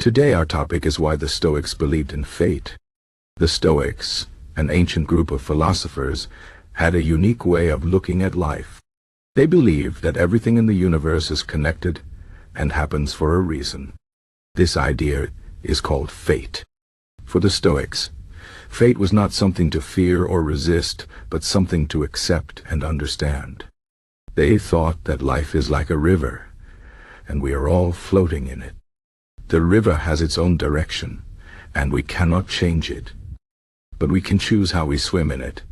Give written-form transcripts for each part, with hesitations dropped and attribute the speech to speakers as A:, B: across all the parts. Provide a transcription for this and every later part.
A: Today our topic is why the Stoics believed in fate. The Stoics, an ancient group of philosophers, had a unique way of looking at life. They believed that everything in the universe is connected and happens for a reason. This idea is called fate. For the Stoics, fate was not something to fear or resist, but something to accept and understand. They thought that life is like a river, and we are all floating in it. The river has its own direction, and we cannot change it. But we can choose how we swim in it.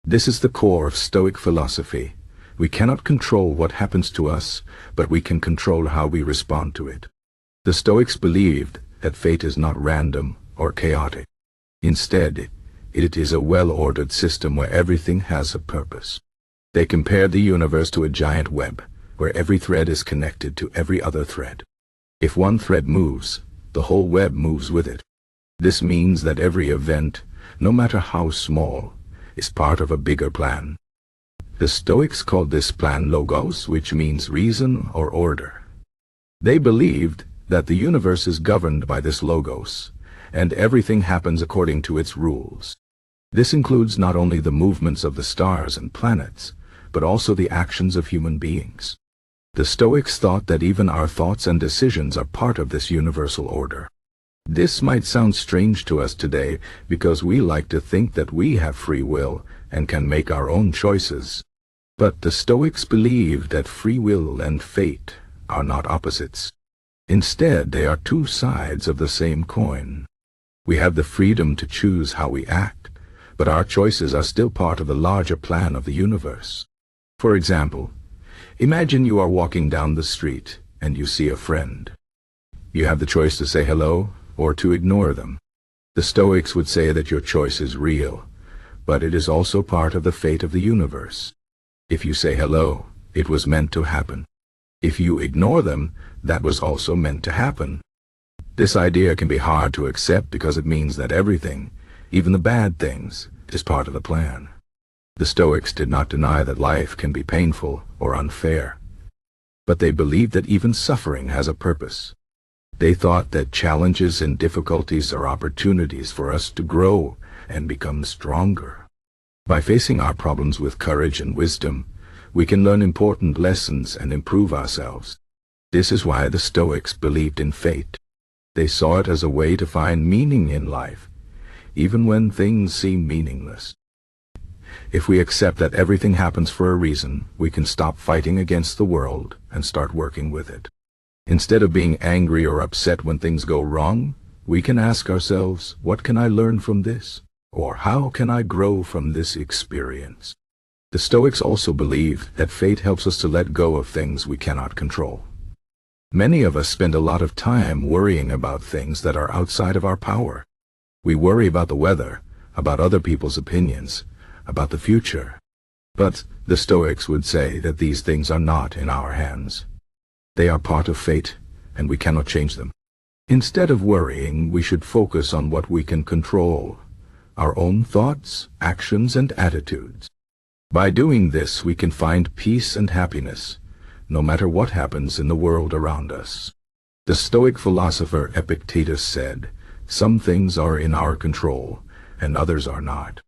A: This is the core of Stoic philosophy. We cannot control what happens to us, but we can control how we respond to it. The Stoics believed that fate is not random or chaotic. Instead, it is a well-ordered system where everything has a purpose. They compared the universe to a giant web, where every thread is connected to every other thread. If one thread moves, the whole web moves with it. This means that every event, no matter how small, is part of a bigger plan. The Stoics called this plan logos, which means reason or order. They believed that the universe is governed by this logos, and everything happens according to its rules. This includes not only the movements of the stars and planets, but also the actions of human beings. The Stoics thought that even our thoughts and decisions are part of this universal order. This might sound strange to us today because we like to think that we have free will and can make our own choices. But the Stoics believed that free will and fate are not opposites. Instead, they are two sides of the same coin. We have the freedom to choose how we act, but our choices are still part of the larger plan of the universe. For example, imagine you are walking down the street and you see a friend. You have the choice to say hello or to ignore them. The Stoics would say that your choice is real, but it is also part of the fate of the universe. If you say hello, it was meant to happen. If you ignore them, that was also meant to happen. This idea can be hard to accept because it means that everything, even the bad things, is part of the plan. The Stoics did not deny that life can be painful or unfair, but they believed that even suffering has a purpose. They thought that challenges and difficulties are opportunities for us to grow and become stronger. By facing our problems with courage and wisdom, we can learn important lessons and improve ourselves. This is why the Stoics believed in fate. They saw it as a way to find meaning in life, even when things seem meaningless. If we accept that everything happens for a reason, we can stop fighting against the world and start working with it. Instead of being angry or upset when things go wrong, we can ask ourselves, what can I learn from this? Or how can I grow from this experience? The Stoics also believe that fate helps us to let go of things we cannot control. Many of us spend a lot of time worrying about things that are outside of our power. We worry about the weather, about other people's opinions, about the future. But the Stoics would say that these things are not in our hands. They are part of fate, and we cannot change them. Instead of worrying, we should focus on what we can control, our own thoughts, actions, and attitudes. By doing this, we can find peace and happiness, no matter what happens in the world around us. The Stoic philosopher Epictetus said, "Some things are in our control, and others are not."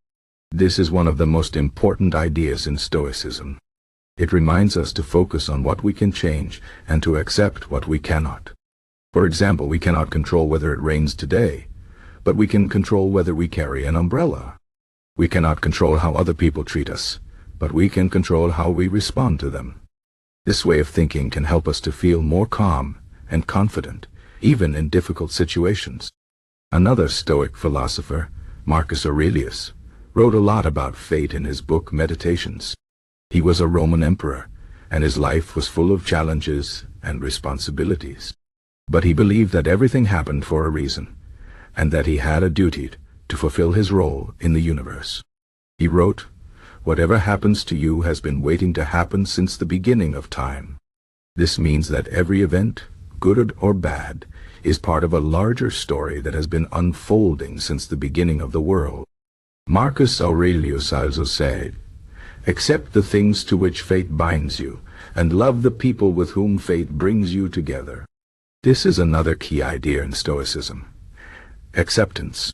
A: This is one of the most important ideas in Stoicism. It reminds us to focus on what we can change and to accept what we cannot. For example, we cannot control whether it rains today, but we can control whether we carry an umbrella. We cannot control how other people treat us, but we can control how we respond to them. This way of thinking can help us to feel more calm and confident, even in difficult situations. Another Stoic philosopher, Marcus Aurelius, wrote a lot about fate in his book Meditations. He was a Roman emperor, and his life was full of challenges and responsibilities. But he believed that everything happened for a reason, and that he had a duty to fulfill his role in the universe. He wrote, "Whatever happens to you has been waiting to happen since the beginning of time." This means that every event, good or bad, is part of a larger story that has been unfolding since the beginning of the world. Marcus Aurelius also said, "Accept the things to which fate binds you, and love the people with whom fate brings you together." This is another key idea in Stoicism: acceptance.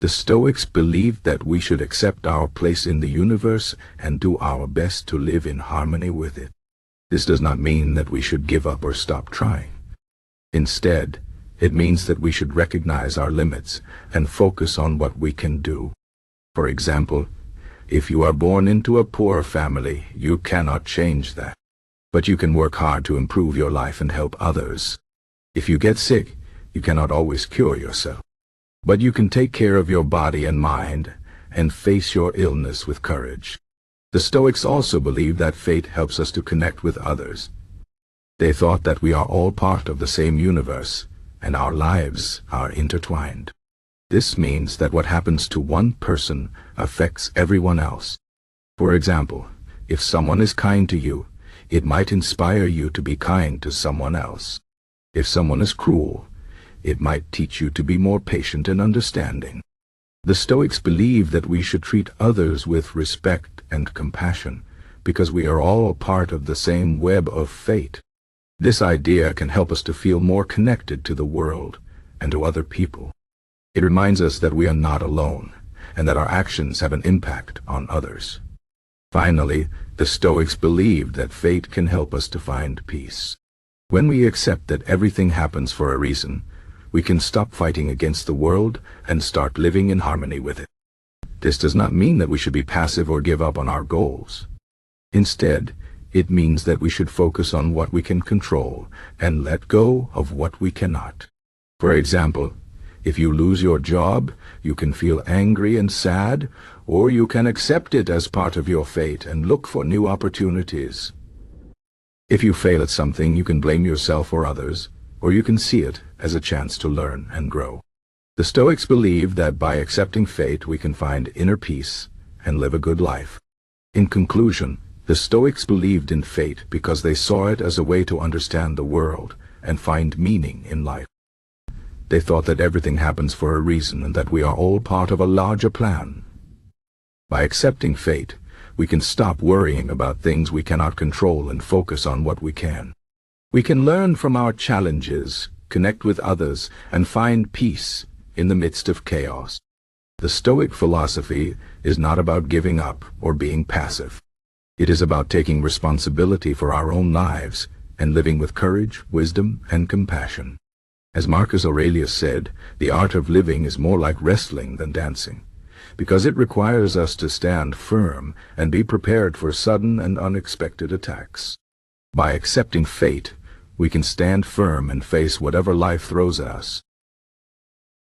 A: The Stoics believed that we should accept our place in the universe and do our best to live in harmony with it. This does not mean that we should give up or stop trying. Instead, it means that we should recognize our limits and focus on what we can do. For example, if you are born into a poor family, you cannot change that. But you can work hard to improve your life and help others. If you get sick, you cannot always cure yourself. But you can take care of your body and mind and face your illness with courage. The Stoics also believe that fate helps us to connect with others. They thought that we are all part of the same universe, and our lives are intertwined. This means that what happens to one person affects everyone else. For example, if someone is kind to you, it might inspire you to be kind to someone else. If someone is cruel, it might teach you to be more patient and understanding. The Stoics believe that we should treat others with respect and compassion, because we are all part of the same web of fate. This idea can help us to feel more connected to the world and to other people. It reminds us that we are not alone, and that our actions have an impact on others. Finally, the Stoics believed that fate can help us to find peace. When we accept that everything happens for a reason, we can stop fighting against the world and start living in harmony with it. This does not mean that we should be passive or give up on our goals. Instead, it means that we should focus on what we can control and let go of what we cannot. For example, if you lose your job, you can feel angry and sad, or you can accept it as part of your fate and look for new opportunities. If you fail at something, you can blame yourself or others, or you can see it as a chance to learn and grow. The Stoics believe that by accepting fate, we can find inner peace and live a good life. In conclusion, the Stoics believed in fate because they saw it as a way to understand the world and find meaning in life. They thought that everything happens for a reason and that we are all part of a larger plan. By accepting fate, we can stop worrying about things we cannot control and focus on what we can. We can learn from our challenges, connect with others, and find peace in the midst of chaos. The Stoic philosophy is not about giving up or being passive. It is about taking responsibility for our own lives and living with courage, wisdom, and compassion. As Marcus Aurelius said, the art of living is more like wrestling than dancing, because it requires us to stand firm and be prepared for sudden and unexpected attacks. By accepting fate, we can stand firm and face whatever life throws at us.